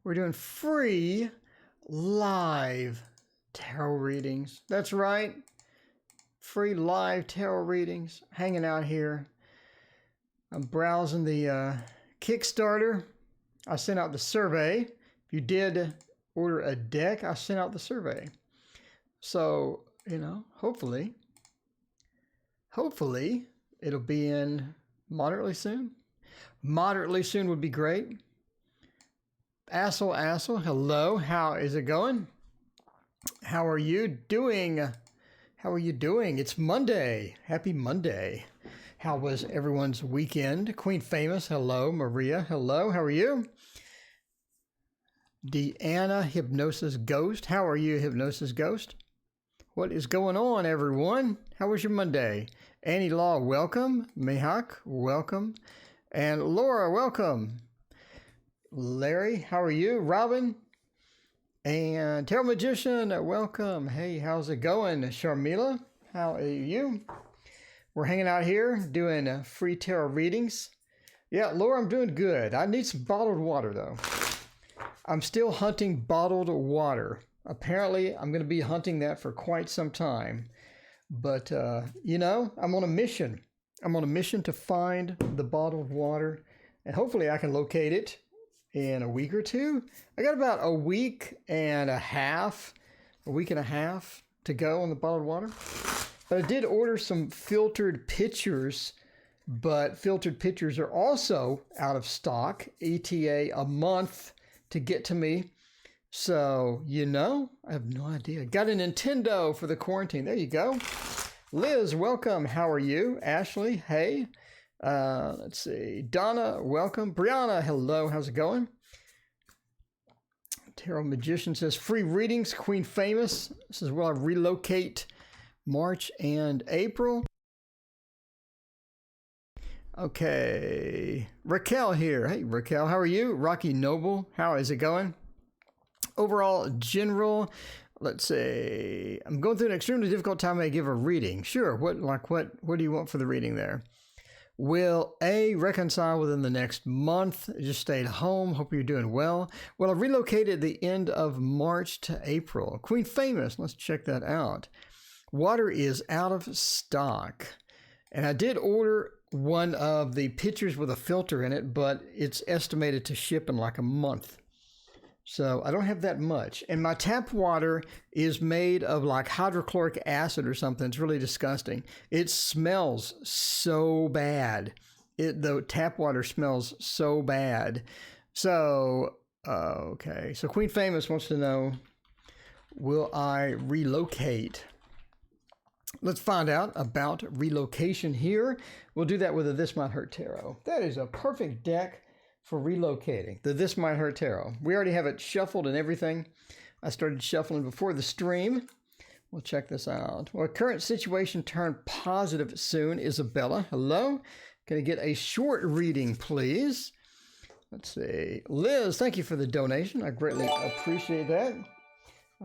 We're doing free live tarot readings. That's right. Free live tarot readings. Hanging out here. I'm browsing the Kickstarter. I sent out the survey. If you did order a deck, I sent out the survey. So, you know, hopefully it'll be in moderately soon. Moderately soon would be great. Assel, hello. How is it going? How are you doing? How are you doing? It's Monday. Happy Monday. How was everyone's weekend? Queen Famous, hello. Maria, hello. How are you? Deanna, Hypnosis Ghost. How are you, Hypnosis Ghost? What is going on, everyone? How was your Monday? Annie Law, welcome. Mihak, welcome. And Laura, welcome. Larry, how are you? Robin and Tarot Magician, welcome. Hey, how's it going? Sharmila, how are you? We're hanging out here doing free tarot readings. Yeah, Laura, I'm doing good. I need some bottled water though. I'm still hunting bottled water. Apparently, I'm going to be hunting that for quite some time. But, you know, I'm on a mission. I'm on a mission to find the bottled water, and hopefully I can locate it in a week or two. I got about a week and a half to go on the bottled water. But I did order some filtered pitchers, but filtered pitchers are also out of stock. ETA a month to get to me. So, you know, I have no idea. Got a Nintendo for the quarantine. There you go. Liz, welcome. How are you? Ashley, hey. Let's see. Donna, welcome. Brianna, hello. How's it going? Tarot Magician says, free readings, Queen Famous. This is where I relocate March and April. Okay. Raquel here. Hey, Raquel, how are you? Rocky Noble, how is it going? Overall, general, let's say, I'm going through an extremely difficult time. I give a reading. Sure. What do you want for the reading there? Will A, reconcile within the next month? Just stayed home. Hope you're doing well. Well, I relocated the end of March to April. Queen Famous, let's check that out. Water is out of stock. And I did order one of the pitchers with a filter in it, but it's estimated to ship in like a month. So I don't have that much. And my tap water is made of like hydrochloric acid or something. It's really disgusting. It smells so bad. The tap water smells so bad. So, okay. So Queen Famous wants to know, will I relocate? Let's find out about relocation here. We'll do that with a This Might Hurt Tarot. That is a perfect deck for relocating. The This Might Hurt Tarot. We already have it shuffled and everything. I started shuffling before the stream. We'll check this out. Well, current situation turn positive soon. Isabella, hello. Can I get a short reading, please? Let's see. Liz, thank you for the donation. I greatly appreciate that.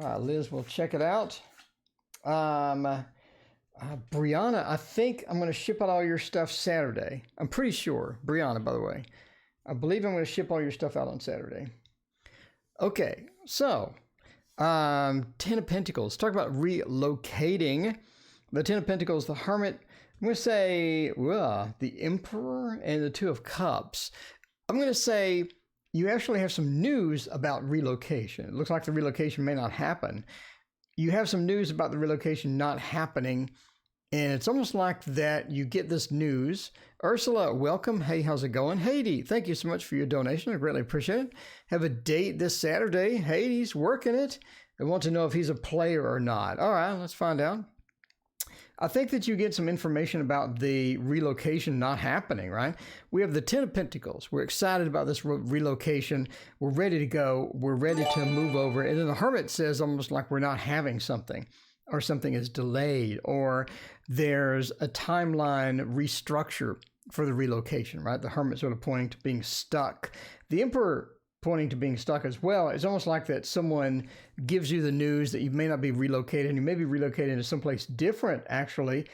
All right, Liz, we'll check it out. Brianna, I think I'm going to ship out all your stuff Saturday. I'm pretty sure. Brianna, by the way. I believe I'm going to ship all your stuff out on Saturday. Okay, so 10 of Pentacles. Talk about relocating. The 10 of Pentacles, the Hermit. I'm going to say the Emperor and the Two of Cups. I'm going to say you actually have some news about relocation. It looks like the relocation may not happen. You have some news about the relocation not happening. And it's almost like that you get this news. Ursula, welcome. Hey, how's it going? Haiti, thank you so much for your donation. I greatly appreciate it. Have a date this Saturday. Haiti's working it. I want to know if he's a player or not. All right, let's find out. I think that you get some information about the relocation not happening, right? We have the 10 of Pentacles. We're excited about this relocation. We're ready to go. We're ready to move over. And then the Hermit says almost like we're not having something, or something is delayed, or there's a timeline restructure for the relocation, right? The Hermit sort of pointing to being stuck. The Emperor pointing to being stuck as well. It's almost like that someone gives you the news that you may not be relocated, and you may be relocated to someplace different, actually.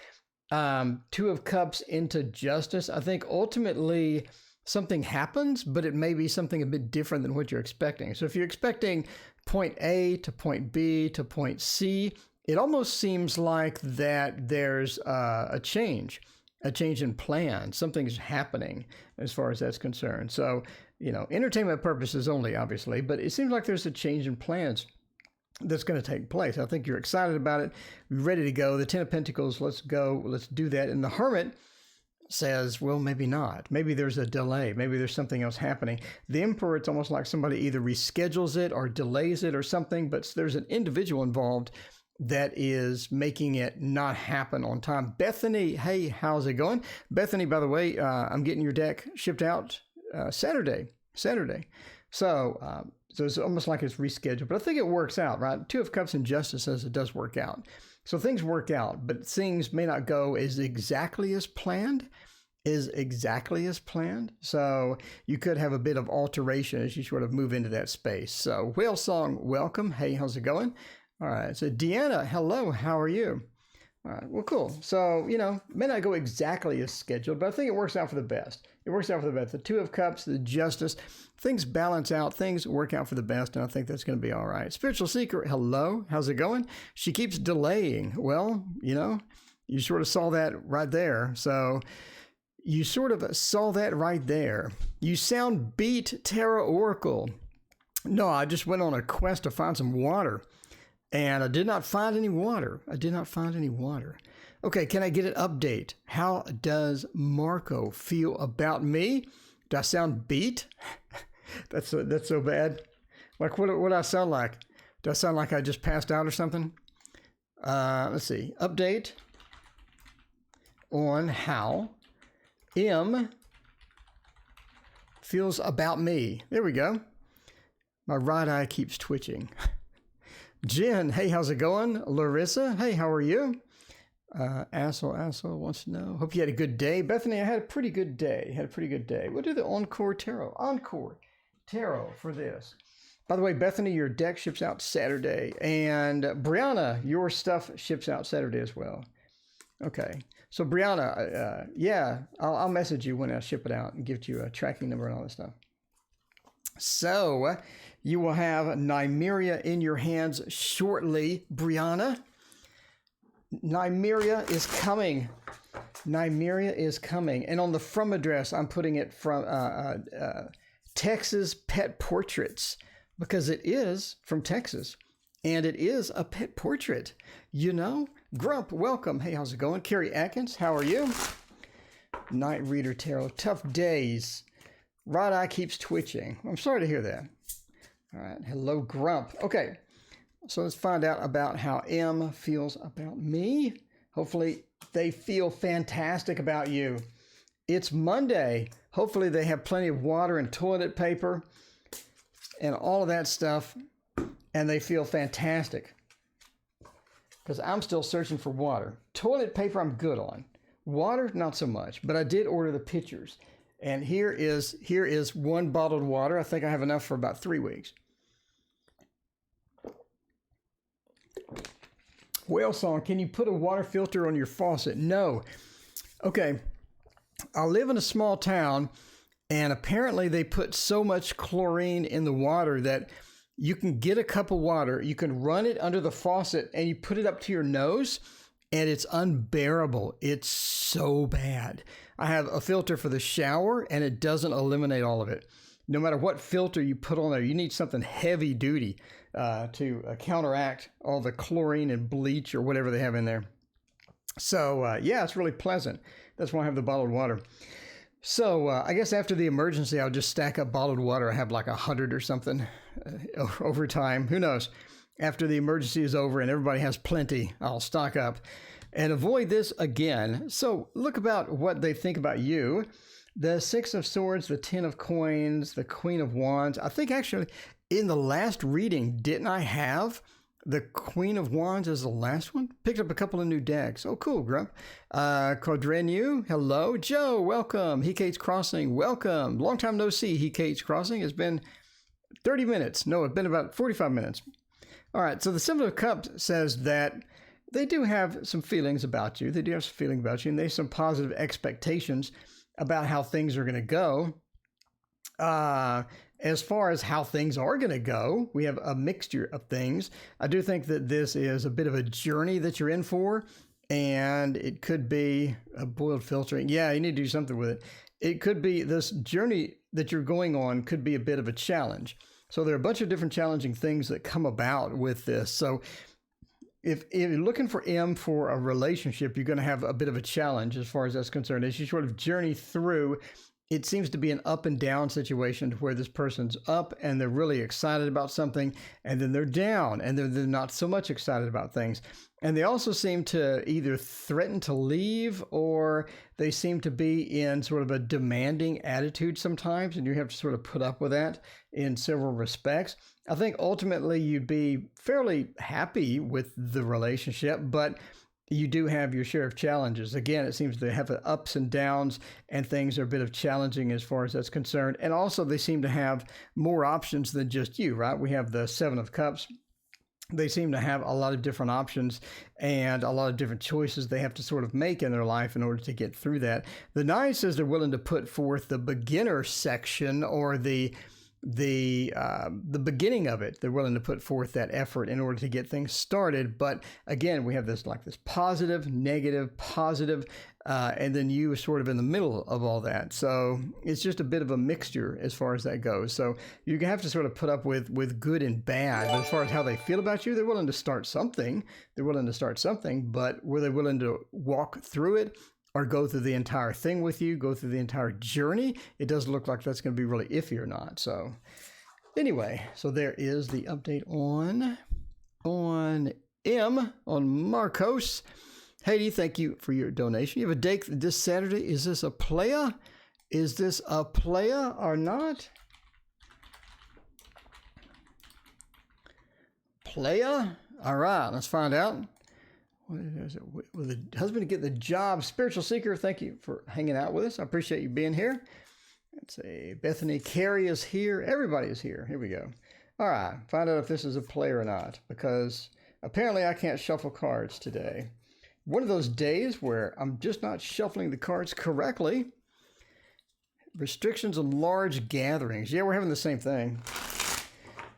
Two of Cups into Justice. I think ultimately something happens, but it may be something a bit different than what you're expecting. So if you're expecting point A to point B to point C, it almost seems like that there's a change in plan. Something's happening as far as that's concerned. So, entertainment purposes only, obviously, but it seems like there's a change in plans that's going to take place. I think you're excited about it. You're ready to go. The 10 of Pentacles, let's go. Let's do that. And the Hermit says, well, maybe not. Maybe there's a delay. Maybe there's something else happening. The Emperor, it's almost like somebody either reschedules it or delays it or something, but there's an individual involved that is making it not happen on time. Bethany, hey, how's it going? Bethany, by the way, I'm getting your deck shipped out Saturday. So it's almost like it's rescheduled, but I think it works out, right? Two of Cups and Justice says it does work out. So things work out, but things may not go as exactly as planned. So you could have a bit of alteration as you sort of move into that space. So Whale Song, welcome. Hey, how's it going? All right. So Deanna, hello. How are you? All right. Well, cool. So, may not go exactly as scheduled, but I think it works out for the best. The Two of Cups, the Justice, things balance out, things work out for the best, and I think that's going to be all right. Spiritual Seeker, hello. How's it going? She keeps delaying. Well, you sort of saw that right there. So you sort of saw that right there. You sound beat, TarotOracle. No, I just went on a quest to find some water, and I did not find any water. Okay, can I get an update? How does Marco feel about me? Do I sound beat? That's so bad. Like, what do I sound like? Do I sound like I just passed out or something? Let's see. Update on how M feels about me. There we go. My right eye keeps twitching. Jen, hey, how's it going? Larissa, hey, how are you? Assel wants to know. Hope you had a good day. Bethany, I had a pretty good day. We'll do the Encore Tarot for this. By the way, Bethany, your deck ships out Saturday. And Brianna, your stuff ships out Saturday as well. Okay. So Brianna, I'll message you when I ship it out and give you a tracking number and all that stuff. So you will have Nymeria in your hands shortly, Brianna. Nymeria is coming. And on the from address, I'm putting it from Texas Pet Portraits, because it is from Texas and it is a pet portrait. Grump, welcome. Hey, how's it going? Carrie Atkins, how are you? Night Reader Tarot, tough days. Right eye keeps twitching. I'm sorry to hear that. All right. Hello, Grump. Okay. So let's find out about how M feels about me. Hopefully they feel fantastic about you. It's Monday. Hopefully they have plenty of water and toilet paper and all of that stuff, and they feel fantastic. Because I'm still searching for water. Toilet paper I'm good on. Water, not so much. But I did order the pitchers. And here is one bottled water. I think I have enough for about 3 weeks. Whale Song, can you put a water filter on your faucet? No. Okay. I live in a small town, and apparently they put so much chlorine in the water that you can get a cup of water, you can run it under the faucet, and you put it up to your nose, and it's unbearable. It's so bad. I have a filter for the shower, and it doesn't eliminate all of it. No matter what filter you put on there, you need something heavy duty to counteract all the chlorine and bleach or whatever they have in there. So, it's really pleasant. That's why I have the bottled water. So, I guess after the emergency, I'll just stack up bottled water. I have like 100 or something over time. Who knows? After the emergency is over and everybody has plenty, I'll stock up and avoid this again. So, look about what they think about you. The Six of Swords, the 10 of Coins, the Queen of Wands. I think actually in the last reading, didn't I have the Queen of Wands as the last one? Picked up a couple of new decks. Oh, cool, Grump. Cordrenu, hello. Joe, welcome. Hecate's Crossing, welcome. Long time no see, Hecate's Crossing. It's been 30 minutes. No, it's been about 45 minutes. All right, so the Seven of Cups says that they do have some feelings about you. And they have some positive expectations about how things are going to go. As far as how things are going to go, we have a mixture of things. I do think that this is a bit of a journey that you're in for, and it could be a boiled filtering. Yeah, you need to do something with it. It could be this journey that you're going on could be a bit of a challenge. So there are a bunch of different challenging things that come about with this. So if you're looking for M for a relationship, you're going to have a bit of a challenge as far as that's concerned. As you sort of journey through, it seems to be an up and down situation where this person's up and they're really excited about something, and then they're down and they're not so much excited about things. And they also seem to either threaten to leave, or they seem to be in sort of a demanding attitude sometimes, and you have to sort of put up with that in several respects. I think ultimately you'd be fairly happy with the relationship, but you do have your share of challenges. Again, it seems to have ups and downs, and things are a bit of challenging as far as that's concerned. And also they seem to have more options than just you, right? We have the Seven of Cups. They seem to have a lot of different options and a lot of different choices they have to sort of make in their life in order to get through that. The Nine says they're willing to put forth the beginner section, or the beginning of it. They're willing to put forth that effort in order to get things started. But again, we have this positive, negative, positive, and then you are sort of in the middle of all that. So it's just a bit of a mixture as far as that goes. So you have to sort of put up with good and bad. But as far as how they feel about you, they're willing to start something. But were they willing to walk through it or go through the entire thing with you, go through the entire journey? It doesn't look like that's going to be really iffy or not. So anyway, so there is the update on Marcos. Haiti, thank you for your donation. You have a date this Saturday. Is this a playa? Is this a playa or not? Playa? All right, let's find out. What is it? Will the husband get the job? Spiritual Seeker, thank you for hanging out with us. I appreciate you being here. Let's see. Bethany Carey is here. Everybody is here. Here we go. All right. Find out if this is a play or not, because apparently I can't shuffle cards today. One of those days where I'm just not shuffling the cards correctly. Restrictions on large gatherings. Yeah, we're having the same thing.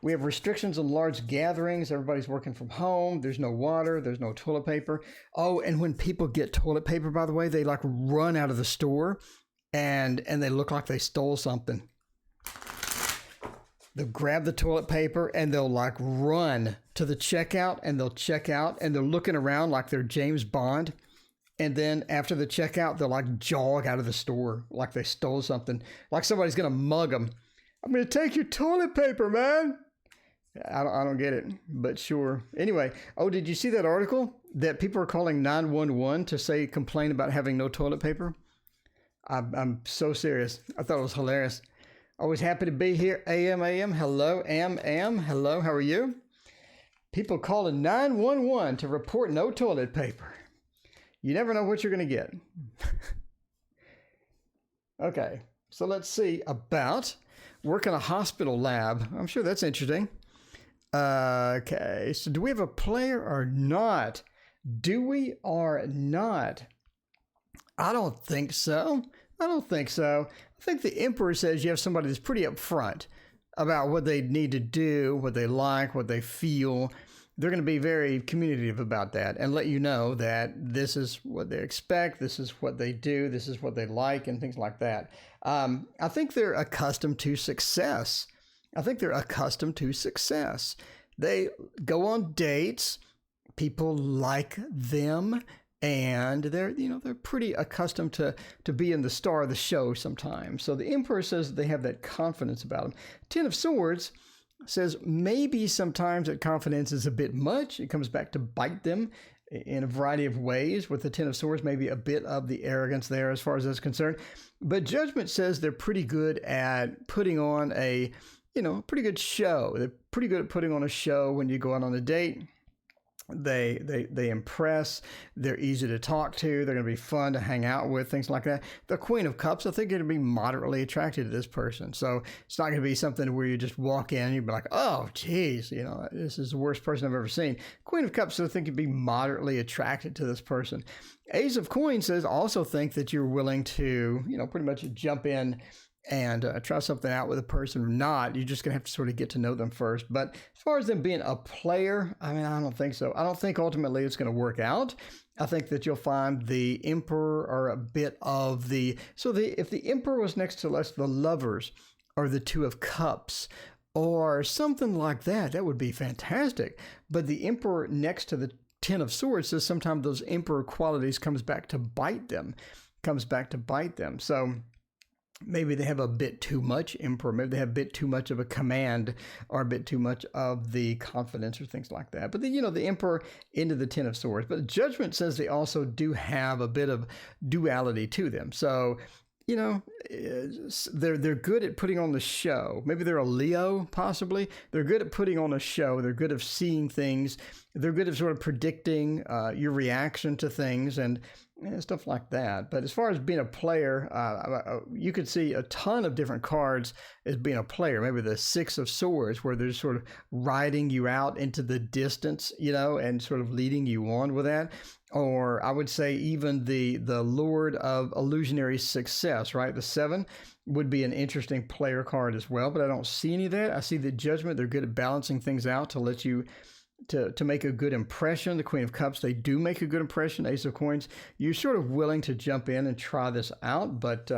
We have restrictions on large gatherings. Everybody's working from home. There's no water. There's no toilet paper. Oh, and when people get toilet paper, by the way, they like run out of the store and they look like they stole something. They'll grab the toilet paper and they'll like run to the checkout, and they'll check out, and they're looking around like they're James Bond. And then after the checkout, they'll like jog out of the store like they stole something, like somebody's going to mug them. I'm going to take your toilet paper, man. I don't get it, but sure. Anyway, oh, did you see that article that people are calling 911 to complain about having no toilet paper? I'm so serious. I thought it was hilarious. Always happy to be here. AM. Hello, AM. Hello, how are you? People calling 911 to report no toilet paper. You never know what you're going to get. Okay, so let's see about work in a hospital lab. I'm sure that's interesting. Okay, so do we have a player or not? Do we or not? I don't think so. I think the Emperor says you have somebody that's pretty upfront about what they need to do, what they like, what they feel. They're going to be very communicative about that and let you know that this is what they expect, this is what they do, this is what they like, and things like that. I think they're accustomed to success. They go on dates. People like them, and they're pretty accustomed to being the star of the show sometimes. So the Emperor says they have that confidence about them. Ten of Swords says maybe sometimes that confidence is a bit much. It comes back to bite them in a variety of ways. With the Ten of Swords, maybe a bit of the arrogance there as far as that's concerned. But Judgment says they're pretty good at putting on a pretty good show. They're pretty good at putting on a show when you go out on a date. They impress. They're easy to talk to. They're going to be fun to hang out with, things like that. The Queen of Cups, I think you're going to be moderately attracted to this person. So it's not going to be something where you just walk in and you'd be like, oh, geez, this is the worst person I've ever seen. Queen of Cups, I think you'd be moderately attracted to this person. Ace of Coins says also think that you're willing to, pretty much jump in and try something out with a person or not. You're just going to have to sort of get to know them first. But as far as them being a player, I mean, I don't think so. I don't think ultimately it's going to work out. I think that you'll find the Emperor or a bit of the, if the Emperor was next to the Lovers or the Two of Cups or something like that, that would be fantastic. But the Emperor next to the Ten of Swords says sometimes those Emperor qualities comes back to bite them. So maybe they have a bit too much Emperor. Maybe they have a bit too much of a command or a bit too much of the confidence or things like that. But then, the Emperor into the Ten of Swords. But Judgment says they also do have a bit of duality to them. So, they're good at putting on the show. Maybe they're a Leo, possibly. They're good at putting on a show. They're good at seeing things. They're good at sort of predicting your reaction to things and stuff like that. But as far as being a player, you could see a ton of different cards as being a player. Maybe the Six of Swords, where they're sort of riding you out into the distance, and sort of leading you on with that. Or I would say even the Lord of Illusionary Success, right? The 7 would be an interesting player card as well, but I don't see any of that. I see the Judgment. They're good at balancing things out to let you to make a good impression. The Queen of Cups, they do make a good impression. Ace of Coins, you're sort of willing to jump in and try this out. But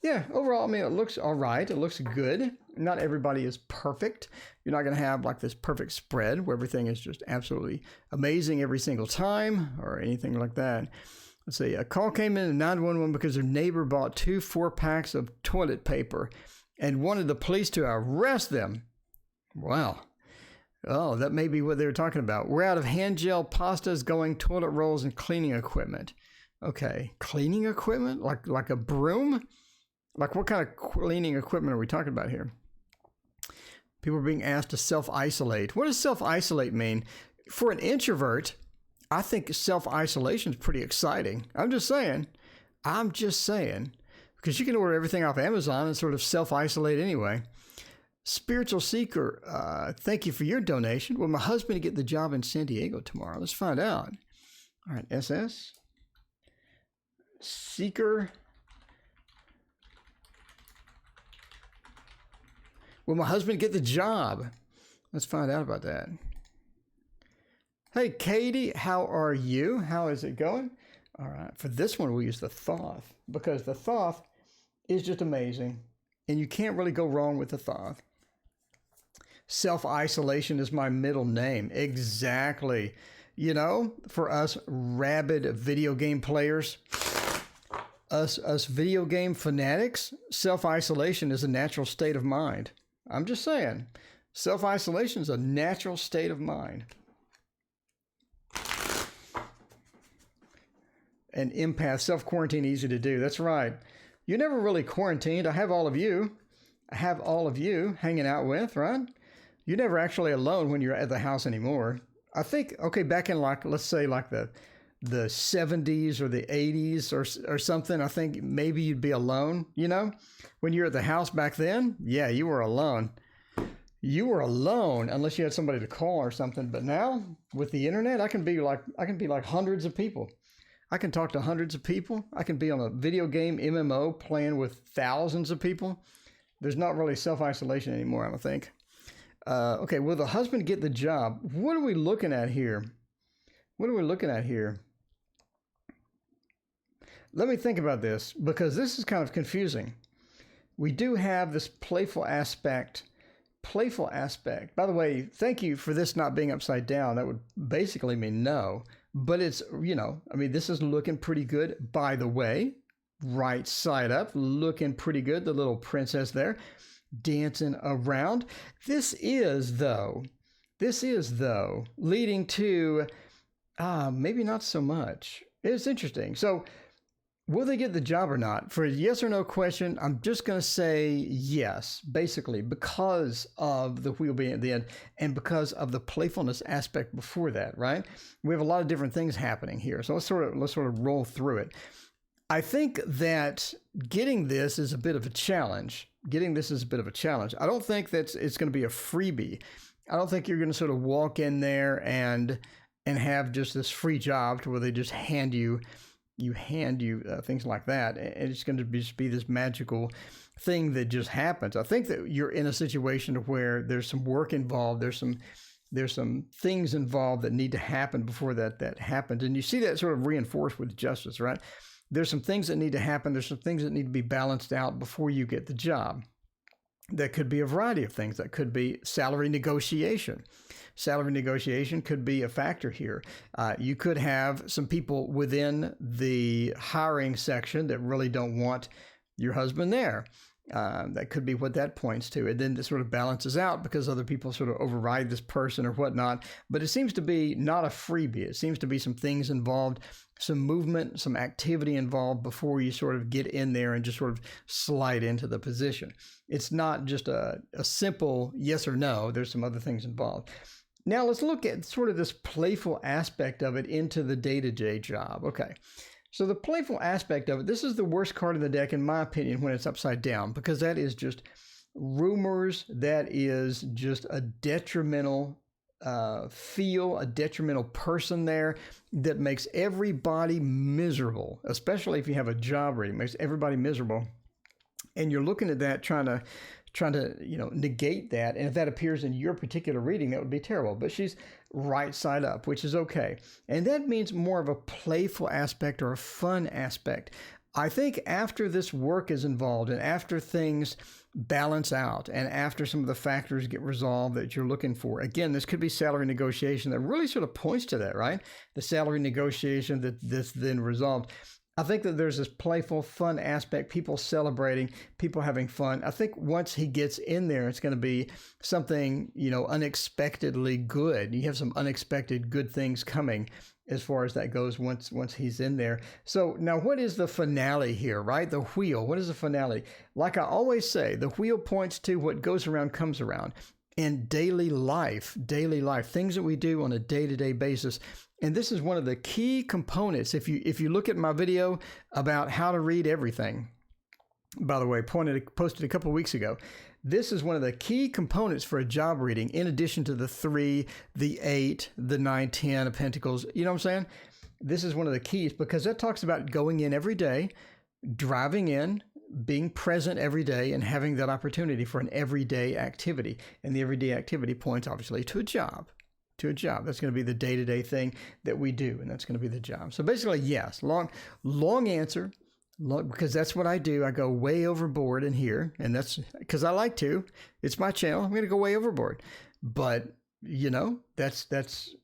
yeah, overall, I mean, it looks all right. It looks good. Not everybody is perfect. You're not going to have like this perfect spread where everything is just absolutely amazing every single time or anything like that. Let's see, a call came in at 911 because their neighbor bought 2 4-packs of toilet paper and wanted the police to arrest them. Wow. Oh, that may be what they were talking about. We're out of hand gel, pastas, going toilet rolls, and cleaning equipment. Okay, cleaning equipment? Like a broom? Like what kind of cleaning equipment are we talking about here? People are being asked to self-isolate. What does self-isolate mean? For an introvert, I think self-isolation is pretty exciting. I'm just saying. Because you can order everything off Amazon and sort of self-isolate anyway. Spiritual Seeker, thank you for your donation. Will my husband get the job in San Diego tomorrow? Let's find out. All right, SS. Seeker. Will my husband get the job? Let's find out about that. Hey, Katie, how are you? How is it going? All right, for this one, we'll use the Thoth because the Thoth is just amazing, and you can't really go wrong with the Thoth. Self-isolation is my middle name. Exactly. For us rabid video game players, us video game fanatics, self-isolation is a natural state of mind. I'm just saying. Self-isolation is a natural state of mind. And empath, self-quarantine, easy to do. That's right. You're never really quarantined. I have all of you hanging out with, right? You're never actually alone when you're at the house anymore. I think, back in let's say the 70s or the 80s or something, I think maybe you'd be alone, When you're at the house back then, yeah, you were alone. You were alone unless you had somebody to call or something. But now with the internet, I can be like hundreds of people. I can talk to hundreds of people. I can be on a video game MMO playing with thousands of people. There's not really self-isolation anymore, I don't think. Will the husband get the job? What are we looking at here? Let me think about this because this is kind of confusing. We do have this playful aspect. By the way, thank you for this not being upside down. That would basically mean no. But it's, this is looking pretty good. By the way, right side up, looking pretty good. The little princess there dancing around. This is though, leading to maybe not so much. It's interesting. So will they get the job or not? For a yes or no question, I'm just going to say yes, basically, because of the wheel being at the end and because of the playfulness aspect before that, right? We have a lot of different things happening here. So let's sort of roll through it. I think that getting this is a bit of a challenge. I don't think that it's going to be a freebie. I don't think you're going to sort of walk in there and have just this free job to where they just hand you hand you things like that, and it's going to just be this magical thing that just happens. I think that you're in a situation where there's some work involved, there's some things involved that need to happen before that happens, and you see that sort of reinforced with justice, right? There's some things that need to happen, there's some things that need to be balanced out before you get the job. That could be a variety of things. That could be salary negotiation. Salary negotiation could be a factor here. You could have some people within the hiring section that really don't want your husband there. That could be what that points to. And then it sort of balances out because other people sort of override this person or whatnot. But it seems to be not a freebie. It seems to be some things involved, some movement, some activity involved before you sort of get in there and just sort of slide into the position. It's not just a simple yes or no. There's some other things involved. Now let's look at sort of this playful aspect of it into the day-to-day job. Okay. So the playful aspect of it, this is the worst card in the deck, in my opinion, when it's upside down, because that is just rumors. That is just a detrimental feel, a detrimental person there that makes everybody miserable, especially if you have a job reading, makes everybody miserable. And you're looking at that, trying to negate that. And if that appears in your particular reading, that would be terrible. But she's right side up, which is okay. And that means more of a playful aspect or a fun aspect. I think after this work is involved and after things balance out and after some of the factors get resolved that you're looking for, again, this could be salary negotiation that really sort of points to that, right? The salary negotiation that's then resolved. I think that there's this playful, fun aspect, people celebrating, people having fun. I think once he gets in there, it's going to be something, unexpectedly good. You have some unexpected good things coming as far as that goes once he's in there. So now what is the finale here, right? The wheel. What is the finale? Like I always say, the wheel points to what goes around comes around. In daily life, things that we do on a day-to-day basis. And this is one of the key components. If you look at my video about how to read everything, by the way, posted a couple of weeks ago, this is one of the key components for a job reading, in addition to the 3, the 8, the 9, 10 of Pentacles. You know what I'm saying? This is one of the keys because that talks about going in every day, driving in, being present every day, and having that opportunity for an everyday activity. And the everyday activity points obviously to a job. That's going to be the day-to-day thing that we do, and that's going to be the job. So basically, yes, long answer, because that's what I do. I go way overboard in here, and that's because I like to. It's my channel. I'm going to go way overboard. But, that's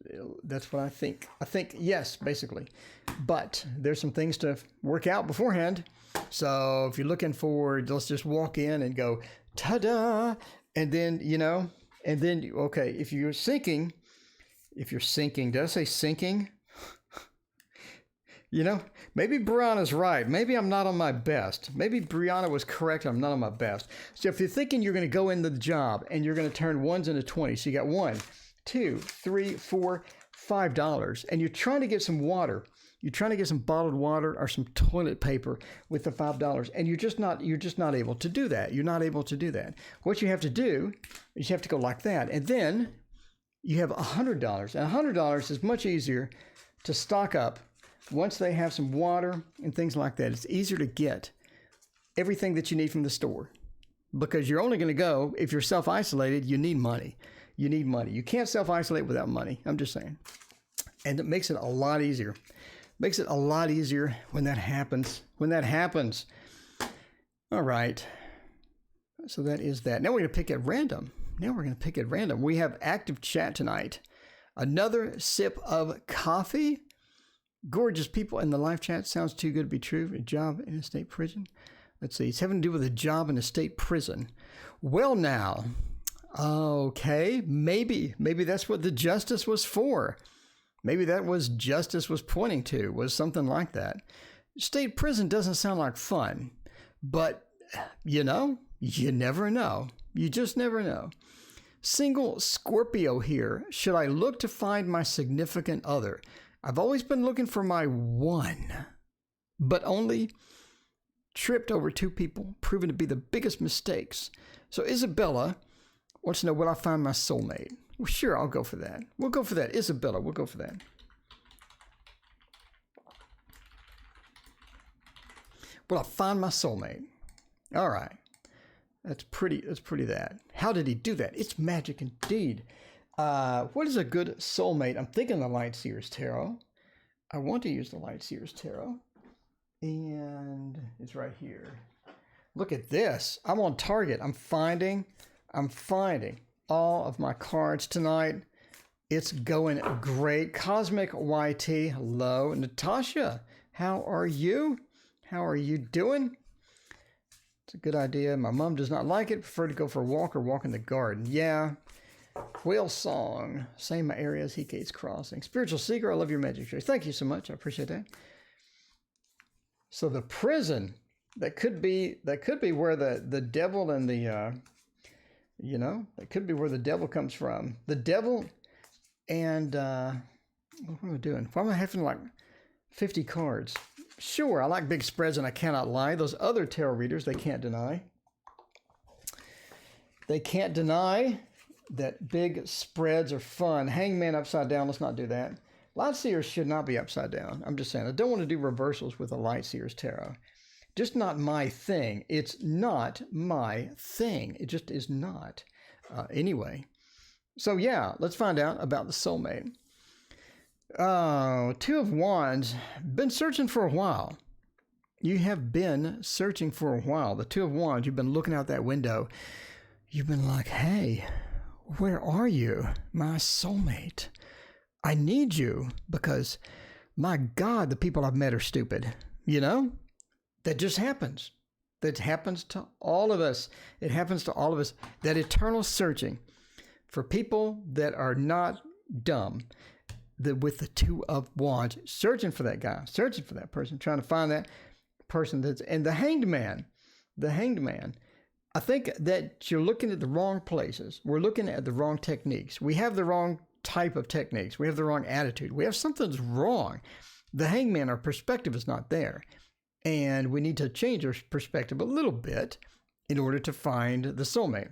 what I think. I think, yes, basically. But there's some things to work out beforehand. So if you're looking forward, let's just walk in and go, ta-da, and then, okay, if you're sinking, did I say sinking? Maybe Brianna's right. Maybe I'm not on my best. Maybe Brianna was correct. I'm not on my best. So if you're thinking you're going to go into the job and you're going to turn ones into 20, so you got $1, $2, $3, $4, $5, and you're trying to get some water. You're trying to get some bottled water or some toilet paper with the $5, and you're just not able to do that. You're not able to do that. What you have to do is you have to go like that, and then you have $100, and $100 is much easier to stock up once they have some water and things like that. It's easier to get everything that you need from the store because you're only going to go, if you're self-isolated, you need money. You can't self-isolate without money. I'm just saying. And it makes it a lot easier. Makes it a lot easier when that happens. All right. So that is that. Now we're going to pick at random. We have active chat tonight. Another sip of coffee. Gorgeous people in the live chat. Sounds too good to be true. A job in a state prison. Let's see. It's having to do with a job in a state prison. Well, now, okay, maybe that's what the justice was for. Maybe that was justice was pointing to, was something like that. State prison doesn't sound like fun, but you never know. You just never know. Single Scorpio here. Should I look to find my significant other? I've always been looking for my one, but only tripped over 2 people, proven to be the biggest mistakes. So Isabella wants to know, will I find my soulmate? Well, sure, I'll go for that. We'll go for that. Isabella, we'll go for that. Will I find my soulmate? All right. That's pretty that. How did he do that? It's magic indeed. What is a good soulmate? I'm thinking the Light Seers Tarot. I want to use the Light Seers Tarot. And it's right here. Look at this. I'm on target. I'm finding all of my cards tonight. It's going great. Cosmic YT, hello. Natasha, how are you? How are you doing? It's a good idea. My mom does not like it. Prefer to go for a walk or walk in the garden. Yeah. Whale Song. Same area as Hecate's Crossing. Spiritual Seeker, I love your magic tree. Thank you so much. I appreciate that. So the prison, that could be where the devil and the, that could be where the devil comes from. The devil and, what am I doing? Why am I having like 50 cards? Sure, I like big spreads and I cannot lie. Those other tarot readers, they can't deny. They can't deny that big spreads are fun. Hangman upside down, let's not do that. Light Seers should not be upside down. I'm just saying, I don't want to do reversals with a Light Seers Tarot. Just not my thing. It's not my thing. It just is not. Anyway, so yeah, let's find out about the soulmate. Oh, Two of Wands. Been searching for a while. You have been searching for a while. The Two of Wands, you've been looking out that window. You've been like, hey, where are you, my soulmate? I need you because, my God, the people I've met are stupid. You know? That just happens. That happens to all of us. It happens to all of us. That eternal searching for people that are not dumb. With the Two of Wands, searching for that guy, searching for that person, trying to find that person and the Hanged Man. I think that you're looking at the wrong places. We're looking at the wrong techniques. We have the wrong type of techniques. We have the wrong attitude. We have something's wrong. The Hanged Man, our perspective is not there. And we need to change our perspective a little bit in order to find the soulmate.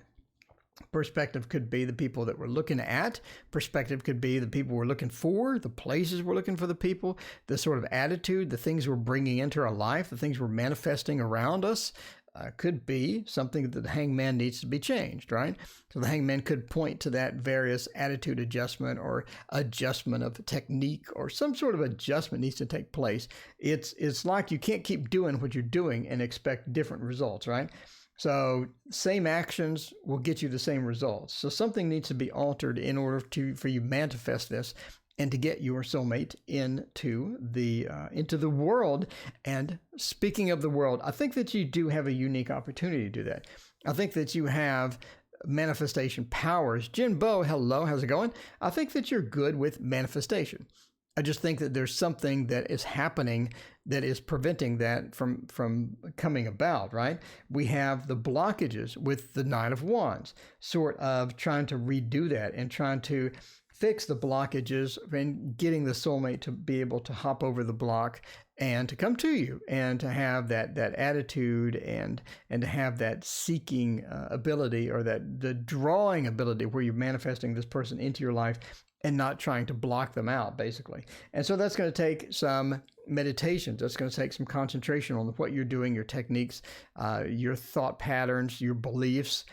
Perspective could be the people that we're looking at. Perspective could be the people we're looking for, the places we're looking for the people, the sort of attitude, the things we're bringing into our life, the things we're manifesting around us. Could be something that the hangman needs to be changed, right? So the hangman could point to that various attitude adjustment or adjustment of technique or some sort of adjustment needs to take place. It's like you can't keep doing what you're doing and expect different results, right? So same actions will get you the same results. So something needs to be altered in order for you to manifest this and to get your soulmate into the world. And speaking of the world, I think that you do have a unique opportunity to do that. I think that you have manifestation powers. Jin Bo, hello, how's it going? I think that you're good with manifestation. I just think that there's something that is happening that is preventing that from coming about, right? We have the blockages with the Knight of Wands, sort of trying to redo that and trying to fix the blockages and getting the soulmate to be able to hop over the block and to come to you and to have that attitude and to have that seeking ability or the drawing ability where you're manifesting this person into your life and not trying to block them out, basically. And so that's going to take some meditations. That's going to take some concentration on what you're doing, your techniques, your thought patterns, your beliefs,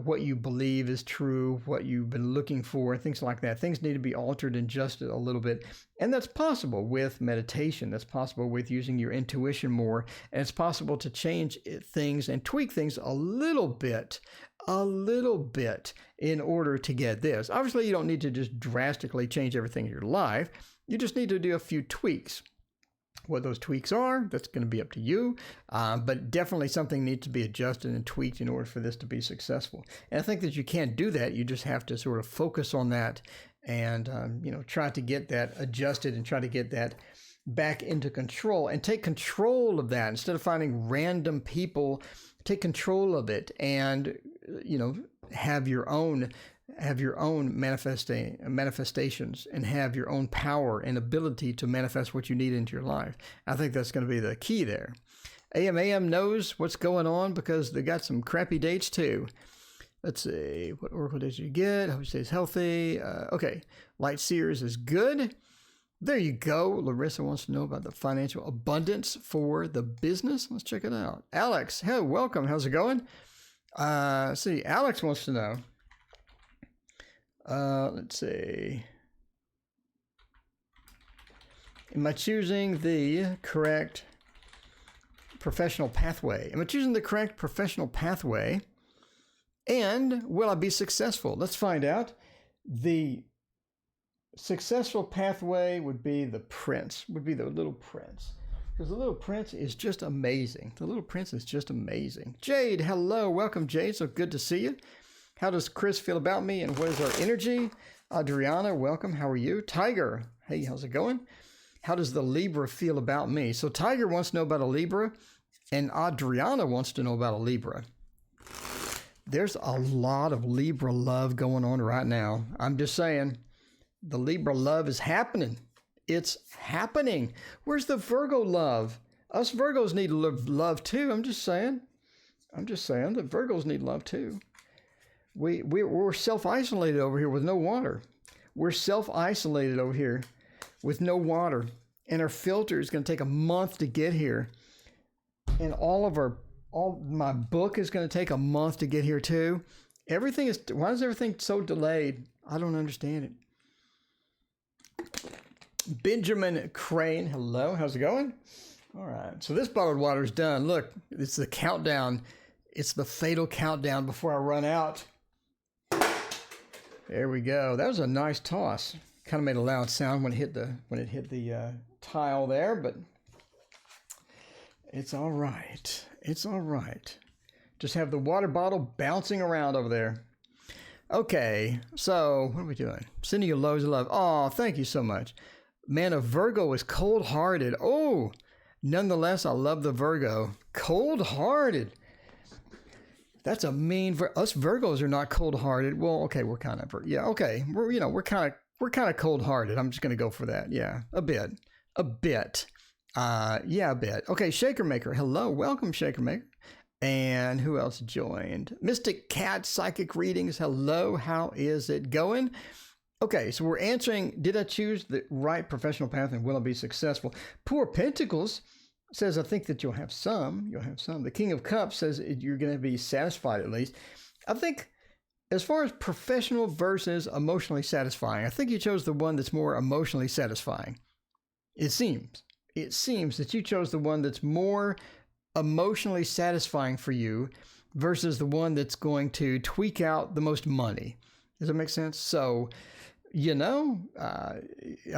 what you believe is true, what you've been looking for, things like that. Things need to be altered and adjusted a little bit. And that's possible with meditation. That's possible with using your intuition more. And it's possible to change things and tweak things a little bit in order to get this. Obviously, you don't need to just drastically change everything in your life. You just need to do a few tweaks. What those tweaks are, that's going to be up to you. But definitely something needs to be adjusted and tweaked in order for this to be successful. And I think that you can't do that. You just have to sort of focus on that and, try to get that adjusted and try to get that back into control and take control of that instead of finding random people. Take control of it and, have your own manifestations and have your own power and ability to manifest what you need into your life. I think that's going to be the key there. AM knows what's going on because they got some crappy dates too. Let's see, what oracle dates you get? Hope you stays healthy. Okay, Light Seers is good. There you go. Larissa wants to know about the financial abundance for the business. Let's check it out. Alex, hey, welcome. How's it going? See, Alex wants to know. Let's see. Am I choosing the correct professional pathway? Am I choosing the correct professional pathway? And will I be successful? Let's find out. The successful pathway would be the prince, would be the little prince. Because the little prince is just amazing. The little prince is just amazing. Jade, hello. Welcome, Jade. So good to see you. How does Chris feel about me and what is our energy? Adriana, welcome. How are you? Tiger, hey, how's it going? How does the Libra feel about me? So Tiger wants to know about a Libra and Adriana wants to know about a Libra. There's a lot of Libra love going on right now. I'm just saying. The Libra love is happening. It's happening. Where's the Virgo love? Us Virgos need love too. I'm just saying. The Virgos need love too. We're self-isolated over here with no water. We're self-isolated over here with no water. And our filter is going to take a month to get here. And all my book is going to take a month to get here too. Why is everything so delayed? I don't understand it. Benjamin Crane, hello, how's it going? All right, so this bottled water is done. Look, it's the countdown. It's the fatal countdown before I run out. There we go. That was a nice toss. Kind of made a loud sound when it hit the tile there, but it's all right. It's all right. Just have the water bottle bouncing around over there. Okay, so what are we doing? Sending you loads of love. Oh, thank you so much. Man, a Virgo is cold-hearted. Oh, nonetheless, I love the Virgo. Cold-hearted. That's a mean. Us Virgos are not cold-hearted. Well, okay, we're kind of. Yeah, okay, we're kind of cold-hearted. I'm just gonna go for that. Yeah, a bit. Yeah, a bit. Okay, Shaker Maker. Hello, welcome, Shaker Maker. And who else joined? Mystic Cat Psychic Readings. Hello, how is it going? Okay, so we're answering, did I choose the right professional path and will I be successful? Poor Pentacles says, I think that you'll have some. The King of Cups says you're going to be satisfied at least. I think as far as professional versus emotionally satisfying, I think you chose the one that's more emotionally satisfying. It seems that you chose the one that's more emotionally satisfying for you versus the one that's going to tweak out the most money. Does that make sense? So, I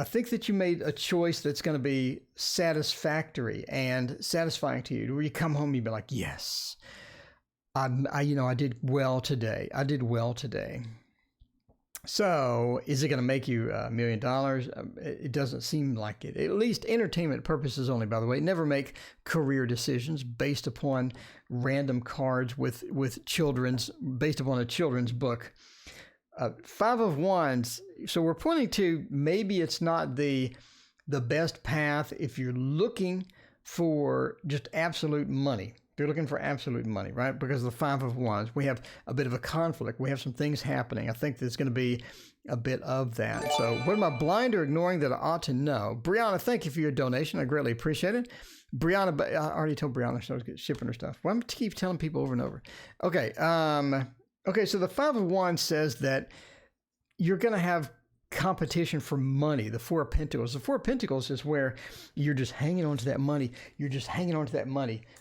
think that you made a choice that's going to be satisfactory and satisfying to you. Where you come home, you'd be like, yes, I did well today. So is it going to make you $1 million? It doesn't seem like it. At least entertainment purposes only, by the way. Never make career decisions based upon random cards with based upon a children's book. Five of Wands. So we're pointing to maybe it's not the best path if you're looking for just absolute money. You're looking for absolute money, right? Because of the Five of Wands, we have a bit of a conflict. We have some things happening. I think there's going to be a bit of that. So what am I blind or ignoring that I ought to know? Brianna, thank you for your donation. I greatly appreciate it. Brianna, but I already told Brianna she was shipping her stuff. Well, I'm going to keep telling people over and over. Okay. Okay, so the Five of Wands says that you're going to have competition for money. The Four of Pentacles. The Four of Pentacles is where you're just hanging on to that money.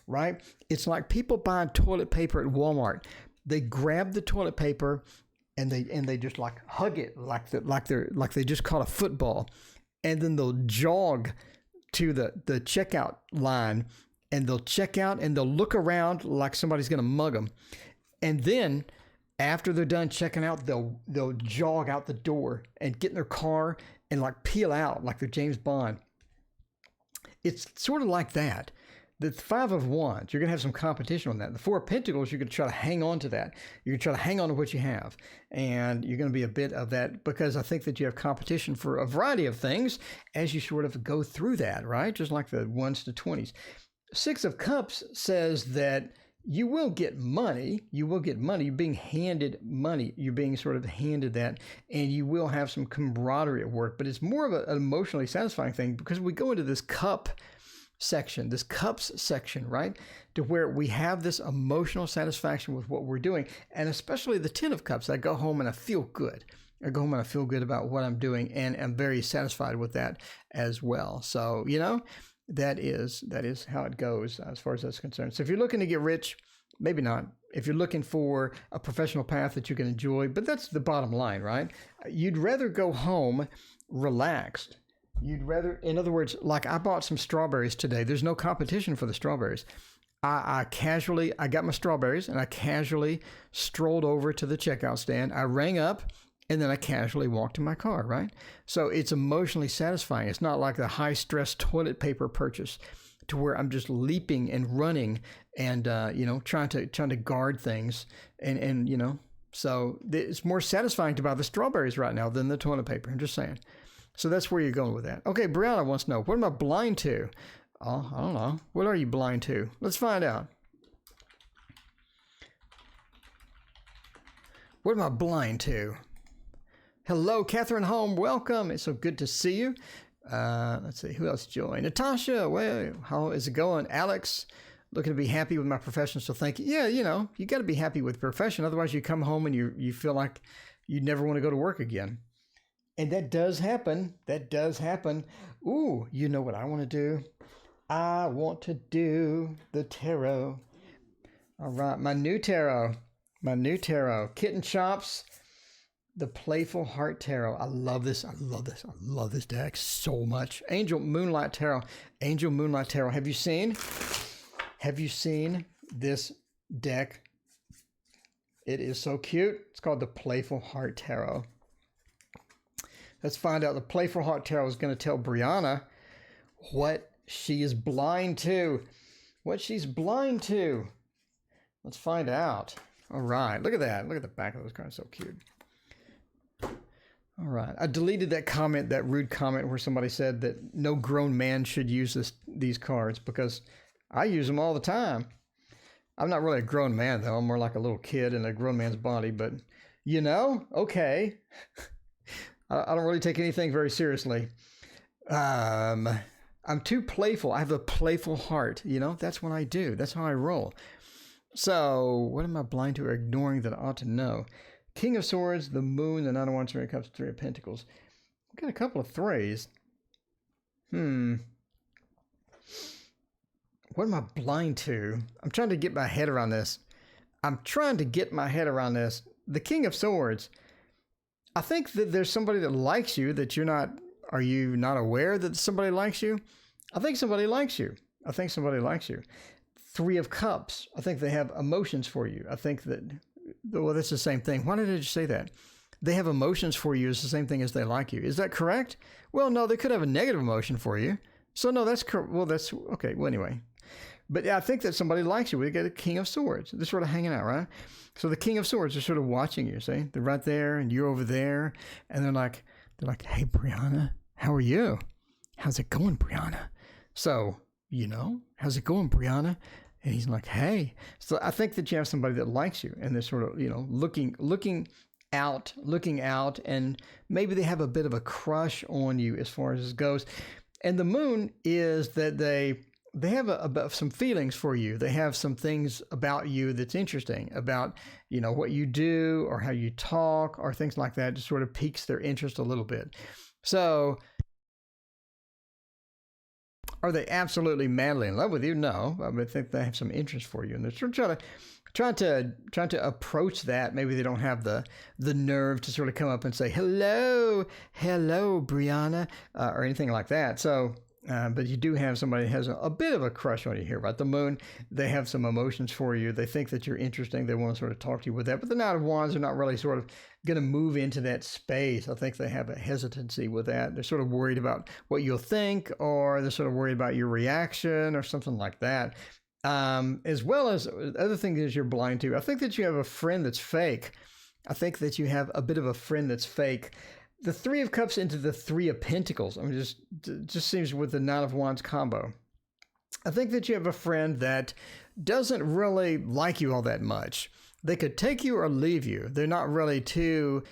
Right? It's like people buying toilet paper at Walmart. They grab the toilet paper and they just like hug it like they just caught a football, and then they'll jog to the checkout line and they'll check out and they'll look around like somebody's going to mug them, and then after they're done checking out, they'll jog out the door and get in their car and like peel out like they're James Bond. It's sort of like that. The Five of Wands, you're going to have some competition on that. The Four of Pentacles, you're going to try to hang on to that. You're going to try to hang on to what you have. And you're going to be a bit of that because I think that you have competition for a variety of things as you sort of go through that, right? Just like the 1s to 20s. Six of Cups says that You will get money. You will get money. You're being handed money. You're being sort of handed that, and you will have some camaraderie at work. But it's more of an emotionally satisfying thing because we go into this cups section, right? To where we have this emotional satisfaction with what we're doing, and especially the 10 of Cups. I go home and I feel good. I go home and I feel good about what I'm doing, and I'm very satisfied with that as well. So, that is how it goes as far as that's concerned. So if you're looking to get rich, maybe not. If you're looking for a professional path that you can enjoy, but that's the bottom line, right? You'd rather go home relaxed. In other words, like I bought some strawberries today. There's no competition for the strawberries. I got my strawberries and I casually strolled over to the checkout stand. I rang up and then I casually walked to my car, right? So it's emotionally satisfying. It's not like the high stress toilet paper purchase to where I'm just leaping and running and, trying to guard things and so it's more satisfying to buy the strawberries right now than the toilet paper. I'm just saying. So that's where you're going with that. Okay, Brianna wants to know, what am I blind to? Oh, I don't know. What are you blind to? Let's find out. What am I blind to? Hello, Catherine Home. Welcome. It's so good to see you. Let's see. Who else joined? Natasha. Well, how is it going? Alex, looking to be happy with my profession. So thank you. Yeah, you got to be happy with profession. Otherwise, you come home and you feel like you never want to go to work again. And that does happen. Ooh, you know what I want to do? I want to do the tarot. All right, my new tarot. Kitten Chops. The Playful Heart Tarot. I love this deck so much. Angel Moonlight Tarot. Have you seen this deck? It is so cute. It's called the Playful Heart Tarot. Let's find out. The Playful Heart Tarot is going to tell Brianna what she is blind to. Let's find out. All right. Look at that. Look at the back of those cards. So cute. All right. I deleted that rude comment where somebody said that no grown man should use these cards because I use them all the time. I'm not really a grown man, though. I'm more like a little kid in a grown man's body, but okay. I don't really take anything very seriously. I'm too playful. I have a playful heart. That's what I do. That's how I roll. So what am I blind to or ignoring that I ought to know? King of Swords, the Moon, the Nine of Wands, Three of Cups, Three of Pentacles. We've got a couple of threes. What am I blind to? I'm trying to get my head around this. The King of Swords. I think that there's somebody that likes you that you're not. Are you not aware that somebody likes you? I think somebody likes you. Three of Cups. I think they have emotions for you. I think that. Well, that's the same thing. Why did I just say that? They have emotions for you is the same thing as they like you. Is that correct? Well, no, they could have a negative emotion for you. So no, that's correct. Well, that's okay. Well, anyway, but I think that somebody likes you. We got a King of Swords. They're sort of hanging out, right? So the King of Swords are sort of watching you. See, they're right there, and you're over there, and they're like, "Hey, Brianna, how are you? How's it going, Brianna?" So how's it going, Brianna? And he's like, "Hey." So I think that you have somebody that likes you, and they're sort of, looking out, and maybe they have a bit of a crush on you as far as this goes. And the Moon is that they have some feelings for you. They have some things about you that's interesting about, what you do or how you talk or things like that. Just sort of piques their interest a little bit. So are they absolutely madly in love with you? No, I think they have some interest for you, and they're sort of trying to approach that. Maybe they don't have the nerve to sort of come up and say hello, Brianna, or anything like that. So, but you do have somebody that has a bit of a crush on you here, right? The Moon, they have some emotions for you. They think that you're interesting. They want to sort of talk to you with that. But the Knight of Wands are not really sort of going to move into that space. I think they have a hesitancy with that. They're sort of worried about what you'll think, or they're sort of worried about your reaction or something like that. As well as other things you're blind to. I think that you have a friend that's fake. The Three of Cups into the Three of Pentacles. I mean, just seems with the Nine of Wands combo. I think that you have a friend that doesn't really like you all that much. They could take you or leave you. They're not really too